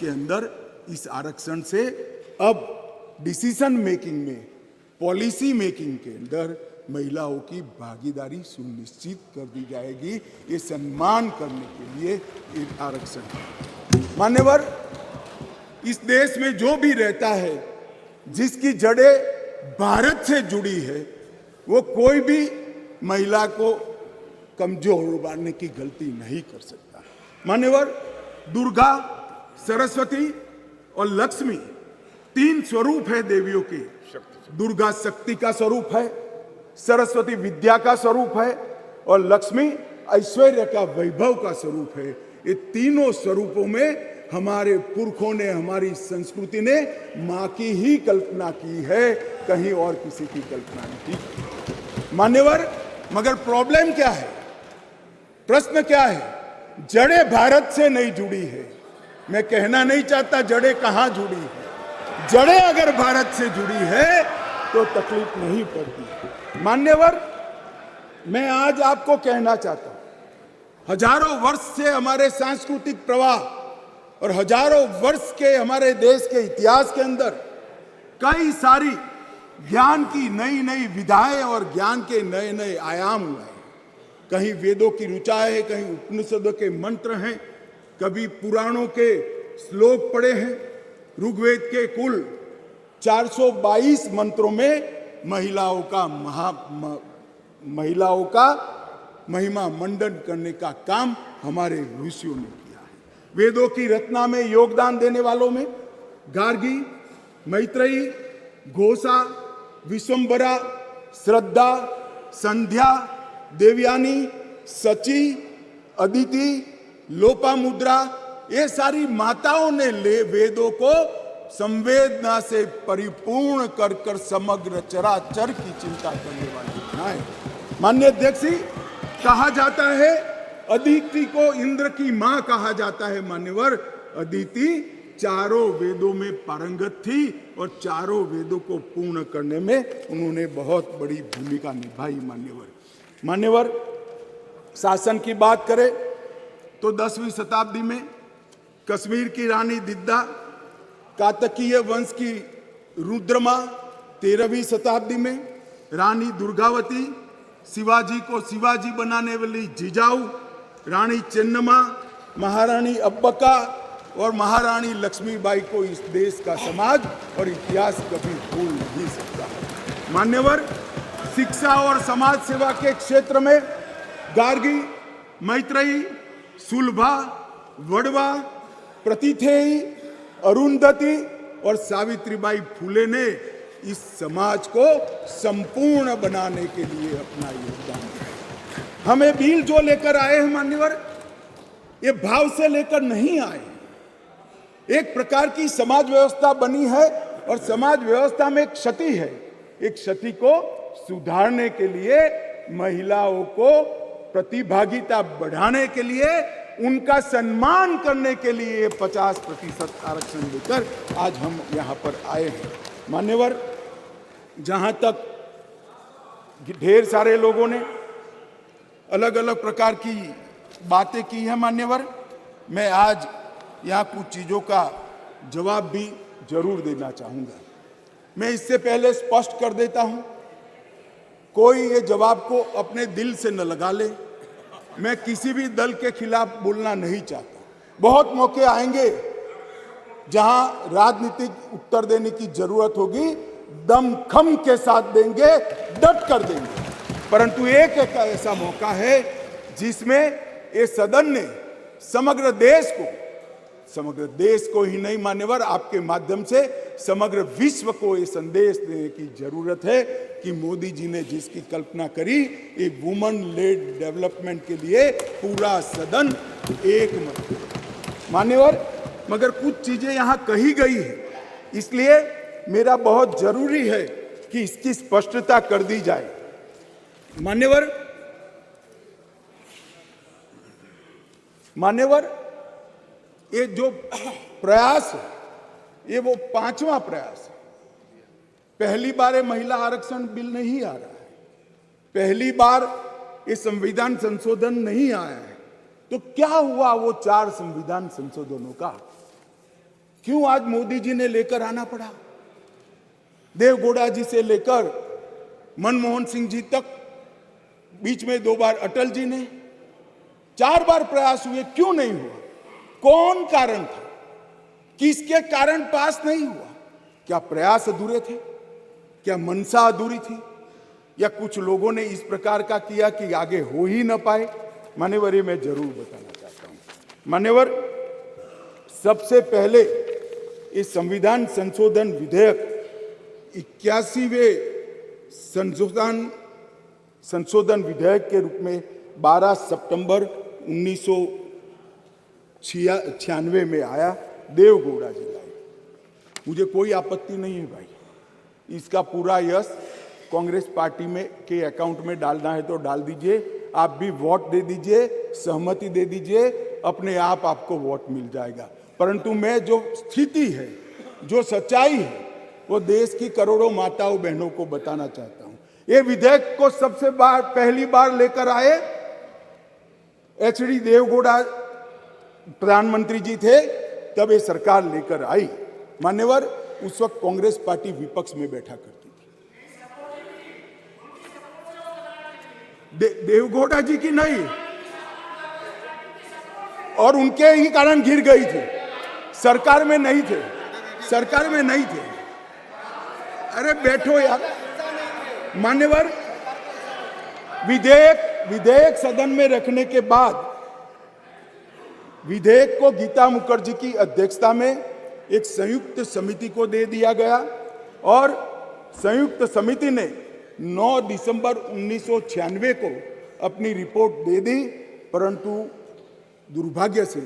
के अंदर इस आरक्षण से अब डिसीजन मेकिंग में, पॉलिसी मेकिंग के अंदर महिलाओं की भागीदारी सुनिश्चित कर दी जाएगी। ये सम्मान करने के लिए एक आरक्षण। मान्यवर, इस देश में जो भी रहता है जिसकी जड़ें भारत से जुड़ी है, वो कोई भी महिला को कमजोर मानने की गलती नहीं कर सकता। मान्यवर, दुर्गा, सरस्वती और लक्ष्मी तीन स्वरूप है देवियों की। दुर्गा शक्ति का स्वरूप है, सरस्वती विद्या का स्वरूप है और लक्ष्मी ऐश्वर्य का, वैभव का स्वरूप है। ये तीनों स्वरूपों में हमारे पुरखों ने, हमारी संस्कृति ने मां की ही कल्पना की है, कहीं और किसी की कल्पना नहीं की। मान्यवर, मगर प्रॉब्लम क्या है, प्रश्न क्या है? जड़ें भारत से नहीं जुड़ी है। मैं कहना नहीं चाहता जड़ें कहां जुड़ी है। जड़ें अगर भारत से जुड़ी है तो तकलीफ नहीं पड़ती। मान्यवर, मैं आज आपको कहना चाहता हूं, हजारों वर्ष से हमारे सांस्कृतिक प्रवाह और हजारों वर्ष के हमारे देश के इतिहास के अंदर कई सारी ज्ञान की नई नई विधाएं और ज्ञान के नए नए आयाम हुए हैं। कहीं वेदों की ऋचा है, कहीं उपनिषदों के मंत्र हैं, कभी पुराणों के श्लोक पढ़े हैं। ऋग्वेद के कुल 422 मंत्रों में महिलाओं का महिमा मंडन करने का काम हमारे ऋषियों ने किया है। वेदों की रचना में योगदान देने वालों में गार्गी, मैत्रेयी, घोषा, विश्वम्भरा, श्रद्धा, संध्या, देवयानी, सची, अदिति, लोपामुद्रा, ये सारी माताओं ने वेदों को संवेदना से परिपूर्ण कर कर समग्र चराचर की चिंता करने वाली बनाए। मान्य अध्यक्षी, कहा जाता है अदिति को इंद्र की मां कहा जाता है। मान्यवर, अदिति चारों वेदों में पारंगत थी और चारों वेदों को पूर्ण करने में उन्होंने बहुत बड़ी भूमिका निभाई। मान्यवर, शासन की बात करें तो 10वीं शताब्दी में कश्मीर की रानी दिद्दा, कातकीय वंश की रुद्रमा 13वीं शताब्दी में रानी दुर्गावती, शिवाजी को शिवाजी बनाने वाली जिजाऊ, रानी चेन्नम्मा, महारानी अब्बका और महारानी लक्ष्मीबाई को इस देश का समाज और इतिहास कभी भूल नहीं सकता। मान्यवर, शिक्षा और समाज सेवा के क्षेत्र में गार्गी, मैत्रेयी, सुलभा, वड़वा, प्रतिथेयी, अरुंधति और सावित्रीबाई फुले ने इस समाज को संपूर्ण बनाने के लिए अपना योगदान दिया। हमें बिल जो लेकर आए हैं मान्यवर, ये भाव से लेकर नहीं आए। एक प्रकार की समाज व्यवस्था बनी है और समाज व्यवस्था में एक क्षति है। एक क्षति को सुधारने के लिए, महिलाओं को प्रतिभागिता बढ़ाने के लिए, उनका सम्मान करने के लिए 50% आरक्षण लेकर आज हम यहां पर आए हैं। मान्यवर, जहां तक ढेर सारे लोगों ने अलग अलग प्रकार की बातें की हैं मान्यवर, मैं आज यहां कुछ चीजों का जवाब भी जरूर देना चाहूंगा। मैं इससे पहले स्पष्ट कर देता हूं, कोई ये जवाब को अपने दिल से न लगा ले। मैं किसी भी दल के खिलाफ बोलना नहीं चाहता। बहुत मौके आएंगे जहां राजनीतिक उत्तर देने की जरूरत होगी, दमखम के साथ देंगे, डट कर देंगे। परंतु एक ऐसा मौका है जिसमें ये सदन ने समग्र देश को ही नहीं मान्यवर, आपके माध्यम से समग्र विश्व को ये संदेश देने की जरूरत है कि मोदी जी ने जिसकी कल्पना करी, एक वुमन लेड डेवलपमेंट के लिए पूरा सदन एक मत। मान्यवर, मगर कुछ चीजें यहां कही गई है, इसलिए मेरा बहुत जरूरी है कि इसकी स्पष्टता कर दी जाए। मान्यवर, ये जो प्रयास है, ये वो 5वां प्रयास है। पहली बार ये महिला आरक्षण बिल नहीं आ रहा है, पहली बार ये संविधान संशोधन नहीं आया है। तो क्या हुआ वो 4 संविधान संशोधनों का? क्यों आज मोदी जी ने लेकर आना पड़ा? देवगौड़ा जी से लेकर मनमोहन सिंह जी तक, बीच में 2 बार अटल जी ने, 4 बार प्रयास हुए, क्यों नहीं हुआ? कौन कारण था? किसके कारण पास नहीं हुआ? क्या प्रयास अधूरे थे? क्या मनसा अधूरी थी? या कुछ लोगों ने इस प्रकार का किया कि आगे हो ही ना पाए? मान्यवर, ये मैं जरूर बताना चाहता हूं। मान्यवर, सबसे पहले इस संविधान संशोधन विधेयक 81वें संशोधन विधेयक के रूप में 12 सितंबर 1996 में आया, देवगौड़ा जी लाए। मुझे कोई आपत्ति नहीं है भाई, इसका पूरा यश कांग्रेस पार्टी में के अकाउंट में डालना है तो डाल दीजिए, आप भी वोट दे दीजिए, सहमति दे दीजिए, अपने आप आपको वोट मिल जाएगा। परंतु मैं जो स्थिति है, जो सच्चाई है, वो देश की करोड़ों माताओं बहनों को बताना चाहता हूं। ये विधेयक को पहली बार लेकर आए एचडी देवगौड़ा प्रधानमंत्री जी थे, तब ये सरकार लेकर आई। मान्यवर, उस वक्त कांग्रेस पार्टी विपक्ष में बैठा करती थी। देवगौड़ा जी की नहीं, और उनके ही कारण गिर गई थी, सरकार में नहीं थे, सरकार में नहीं थे। अरे बैठो यार। मान्यवर, विधेयक सदन में रखने के बाद विधेयक को गीता मुखर्जी की अध्यक्षता में एक संयुक्त समिति को दे दिया गया और संयुक्त समिति ने 9 दिसंबर 1996 को अपनी रिपोर्ट दे दी, परंतु दुर्भाग्य से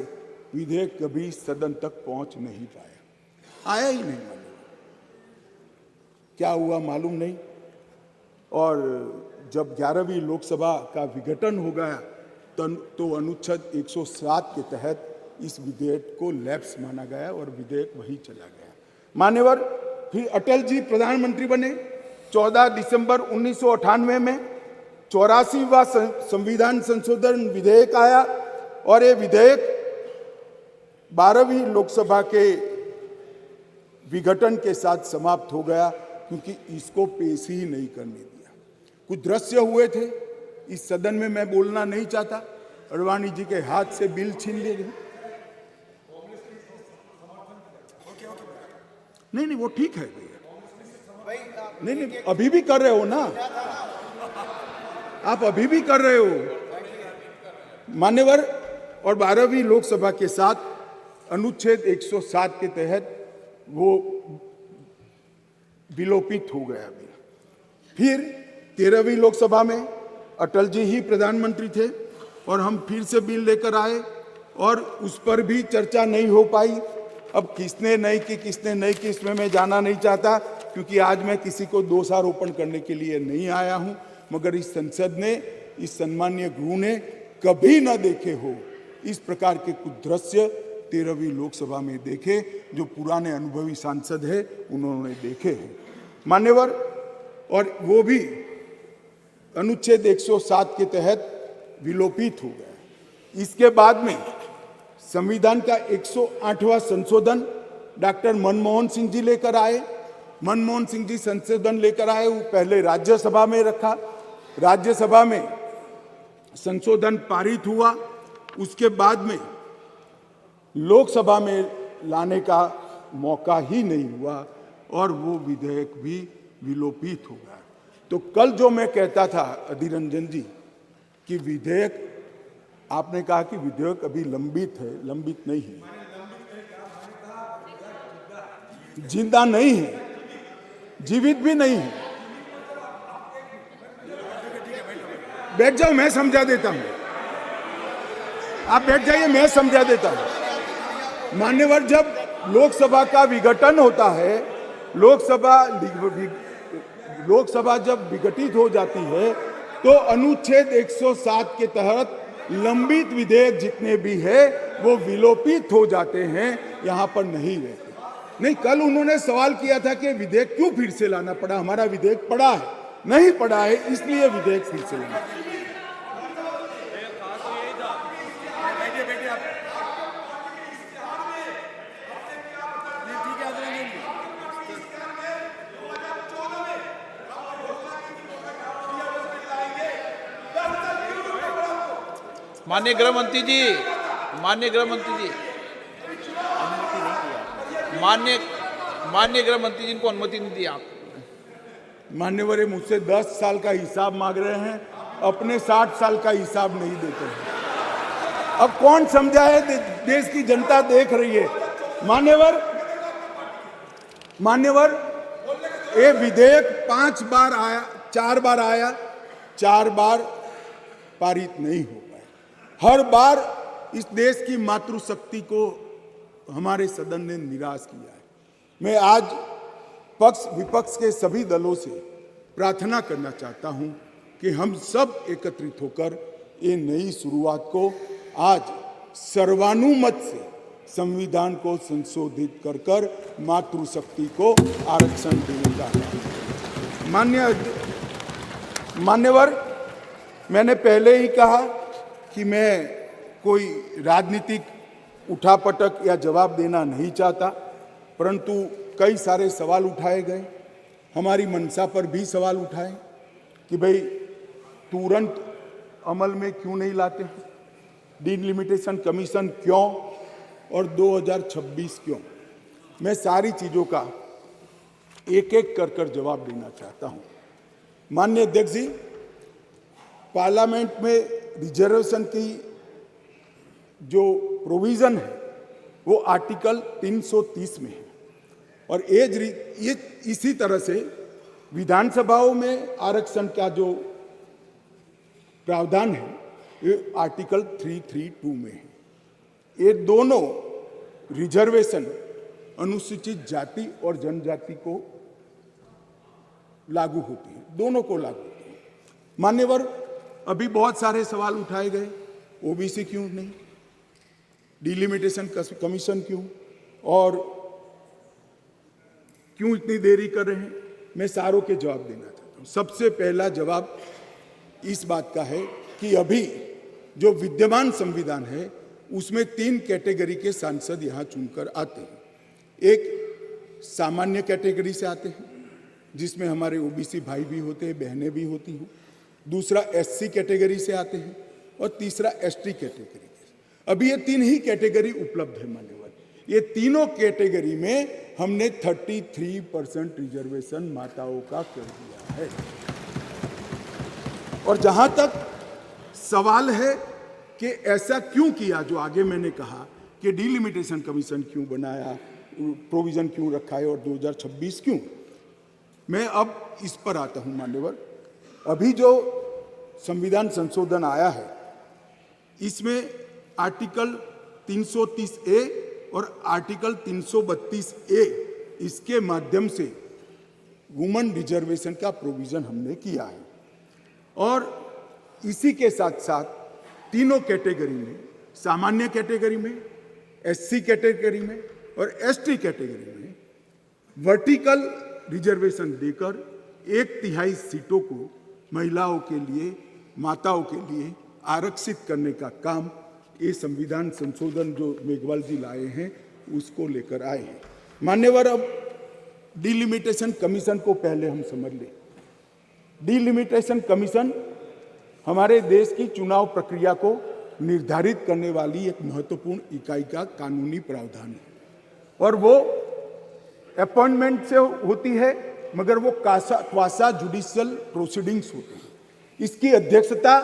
विधेयक कभी सदन तक पहुंच नहीं पाया, आया ही नहीं। क्या हुआ मालूम नहीं। और जब 11वीं लोकसभा का विघटन हो गया तो अनुच्छेद 107 के तहत इस विधेयक को लैप्स माना गया और विधेयक वही चला गया। मान्यवर, फिर अटल जी प्रधानमंत्री बने। 14 दिसंबर 1998 में 84वां संविधान संशोधन विधेयक आया और ये विधेयक 12वीं लोकसभा के विघटन के साथ समाप्त हो गया, क्योंकि इसको पेश ही नहीं करने दिया। कुछ दृश्य हुए थे इस सदन में, मैं बोलना नहीं चाहता। अडवाणी जी के हाथ से बिल छीन लिए गए। नहीं, वो ठीक है भैया। नहीं, अभी भी कर रहे हो ना आप, अभी भी कर रहे हो मान्यवर। और 12वीं लोकसभा के साथ अनुच्छेद 107 के तहत वो विलोपित हो गया। अभी फिर 13वीं लोकसभा में अटल जी ही प्रधानमंत्री थे और हम फिर से बिल लेकर आए और उस पर भी चर्चा नहीं हो पाई। अब किसने नहीं की इसमें मैं जाना नहीं चाहता, क्योंकि आज मैं किसी को दोषारोपण करने के लिए नहीं आया हूं। मगर इस संसद ने, इस सम्मानीय गृह ने कभी न देखे हो इस प्रकार के कुछ दृश्य 13वीं लोकसभा में देखे, जो पुराने अनुभवी सांसद है उन्होंने देखे हैं मान्यवर। और वो भी अनुच्छेद 107 के तहत विलोपित हो गया। इसके बाद में संविधान का 108वां संशोधन डॉक्टर मनमोहन सिंह जी लेकर आए। मनमोहन सिंह जी संशोधन लेकर आए, वो पहले राज्यसभा में रखा, राज्यसभा में संशोधन पारित हुआ, उसके बाद में लोकसभा में लाने का मौका ही नहीं हुआ और वो विधेयक भी विलोपित हो गया। तो कल जो मैं कहता था अधीर रंजन जी कि विधेयक, आपने कहा कि विधेयक अभी लंबित है, लंबित नहीं है, जिंदा नहीं है, जीवित भी नहीं है। बैठ जाओ, मैं समझा देता हूं। आप बैठ जाइए, मैं समझा देता हूं। मान्यवर, जब लोकसभा का विघटन होता है, लोकसभा जब विघटित हो जाती है तो अनुच्छेद 107 के तहत लंबित विधेयक जितने भी है वो विलोपित हो जाते हैं, यहां पर नहीं रहते। नहीं, कल उन्होंने सवाल किया था कि विधेयक क्यों फिर से लाना पड़ा, हमारा विधेयक पड़ा है, नहीं पड़ा है इसलिए विधेयक फिर से लाना। माननीय गृह मंत्री जी, माननीय गृह मंत्री जी, माननीय गृह मंत्री जी को अनुमति नहीं दी आप। मान्यवर ये मुझसे 10 साल का हिसाब मांग रहे हैं, अपने 60 साल का हिसाब नहीं देते हैं। अब कौन समझाए, देश की जनता देख रही है। मान्यवर ये विधेयक 5 बार आया, 4 बार आया, 4 बार पारित नहीं हो पाया। हर बार इस देश की मातृशक्ति को हमारे सदन ने निराश किया है। मैं आज पक्ष विपक्ष के सभी दलों से प्रार्थना करना चाहता हूं कि हम सब एकत्रित होकर ये नई शुरुआत को आज सर्वानुमत से संविधान को संशोधित कर कर मातृशक्ति को आरक्षण देने का। मान्यवर, मैंने पहले ही कहा कि मैं कोई राजनीतिक उठापटक या जवाब देना नहीं चाहता, परंतु कई सारे सवाल उठाए गए। हमारी मंशा पर भी सवाल उठाए कि भाई तुरंत अमल में क्यों नहीं लाते हैं, डिलिमिटेशन कमीशन क्यों और 2026 क्यों। मैं सारी चीज़ों का एक एक कर जवाब देना चाहता हूं। माननीय अध्यक्ष जी, पार्लियामेंट में रिजर्वेशन की जो प्रोविज़न है वो आर्टिकल 330 में है और ये इसी तरह से विधानसभाओं में आरक्षण का जो प्रावधान है ये आर्टिकल 332 में है। ये दोनों रिजर्वेशन अनुसूचित जाति और जनजाति को लागू होती है, दोनों को लागू होती है। मान्यवर, अभी बहुत सारे सवाल उठाए गए, ओबीसी क्यों नहीं, डिलिमिटेशन कमीशन क्यों और क्यों इतनी देरी कर रहे हैं। मैं सारों के जवाब देना चाहता हूं। सबसे पहला जवाब इस बात का है कि अभी जो विद्यमान संविधान है उसमें 3 कैटेगरी के सांसद यहां चुनकर आते हैं। एक सामान्य कैटेगरी से आते हैं जिसमें हमारे ओबीसी भाई भी होते हैं, बहनें भी होती हैं। दूसरा एससी कैटेगरी से आते हैं और तीसरा एसटी कैटेगरी। अभी ये 3 ही कैटेगरी उपलब्ध है मान्यवर। ये तीनों कैटेगरी में हमने 33% रिजर्वेशन माताओं का कर दिया है। और जहां तक सवाल है कि ऐसा क्यों किया, जो आगे मैंने कहा कि डिलिमिटेशन कमीशन क्यों बनाया, प्रोविजन क्यों रखा है और 2026 क्यों, मैं अब इस पर आता हूं मान्यवर। अभी जो संविधान संशोधन आया है इसमें आर्टिकल 330A और आर्टिकल 332A इसके माध्यम से वुमेन रिजर्वेशन का प्रोविजन हमने किया है। और इसी के साथ साथ तीनों कैटेगरी में, सामान्य कैटेगरी में, एससी कैटेगरी में और एसटी कैटेगरी में वर्टिकल रिजर्वेशन देकर 1/3 सीटों को महिलाओं के लिए, माताओं के लिए आरक्षित करने का काम ये संविधान संशोधन जो मेघवाल जी लाए हैं उसको लेकर आए हैं। मान्यवर, अब डिलिमिटेशन कमीशन को पहले हम समझ लें। डिलिमिटेशन कमीशन हमारे देश की चुनाव प्रक्रिया को निर्धारित करने वाली एक महत्वपूर्ण इकाई का कानूनी प्रावधान है और वो अपॉइंटमेंट से होती है, मगर वो क्वासा जुडिशियल प्रोसीडिंग्स होते हैं। इसकी अध्यक्षता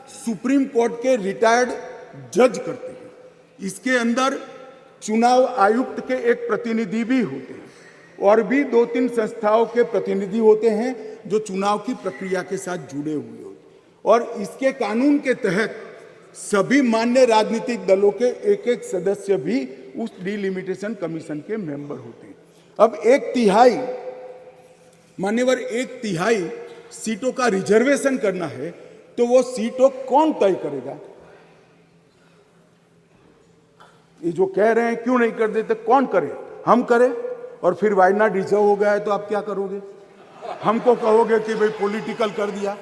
सुप्रीम कोर्ट के रिटायर्ड जज करते हैं। इसके अंदर चुनाव आयुक्त के एक प्रतिनिधि भी होते हैं और भी 2-3 संस्थाओं के प्रतिनिधि होते हैं जो चुनाव की प्रक्रिया के साथ जुड़े हुए होते हैं। और इसके कानून के तहत सभी मान्य राजनीतिक दलों के एक सदस्य भी उस डिलिमिटेशन कमीशन के मेंबर होते हैं। अब 1/3 मान्यवर 1/3 सीटों का रिजर्वेशन करना है तो वो सीटों कौन तय करेगा? ये जो कह रहे हैं क्यों नहीं कर देते, कौन करे? हम करें। और फिर वायनाड रिजर्व हो गया है तो आप क्या करोगे? हमको कहोगे कि भाई पॉलिटिकल कर दिया।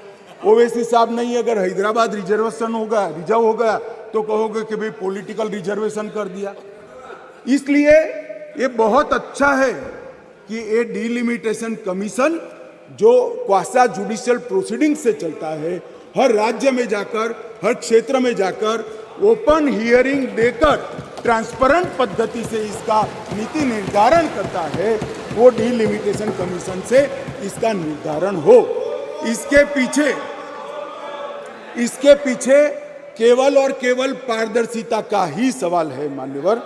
ओवैसी साहब नहीं, अगर हैदराबाद रिजर्वेशन होगा, रिजर्व हो गया तो कहोगे कि भाई पॉलिटिकल रिजर्वेशन कर दिया। इसलिए ये बहुत अच्छा है कि ये डिलिमिटेशन कमीशन जो क्वासा जुडिशियल प्रोसीडिंग से चलता है, हर राज्य में जाकर, हर क्षेत्र में जाकर ओपन हियरिंग देकर ट्रांसपेरेंट पद्धति से इसका नीति निर्धारण करता है, वो डिलिमिटेशन कमीशन से इसका निर्धारण हो। इसके पीछे केवल और केवल पारदर्शिता का ही सवाल है मान्यवर।